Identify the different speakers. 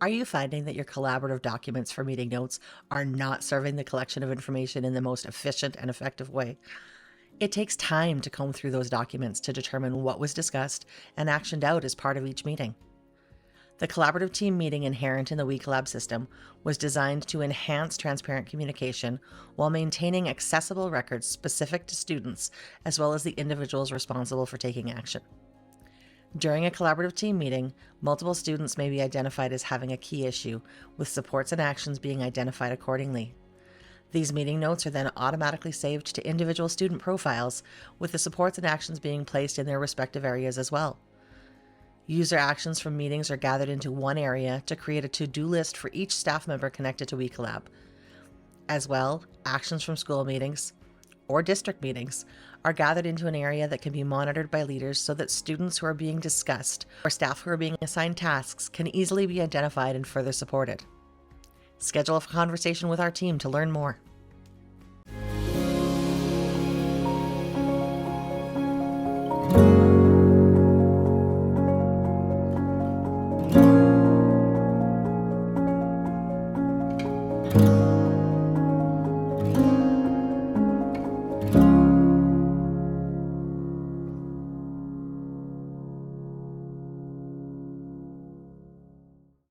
Speaker 1: Are you finding that your collaborative documents for meeting notes are not serving the collection of information in the most efficient and effective way? It takes time to comb through those documents to determine what was discussed and actioned out as part of each meeting. The collaborative team meeting inherent in the WeCollab system was designed to enhance transparent communication while maintaining accessible records specific to students as well as the individuals responsible for taking action. During a collaborative team meeting, multiple students may be identified as having a key issue, with supports and actions being identified accordingly. These meeting notes are then automatically saved to individual student profiles, with the supports and actions being placed in their respective areas as well. User actions from meetings are gathered into one area to create a to-do list for each staff member connected to WeCollab. As well, actions from school meetings or district meetings are gathered into an area that can be monitored by leaders so that students who are being discussed or staff who are being assigned tasks can easily be identified and further supported. Schedule a conversation with our team to learn more.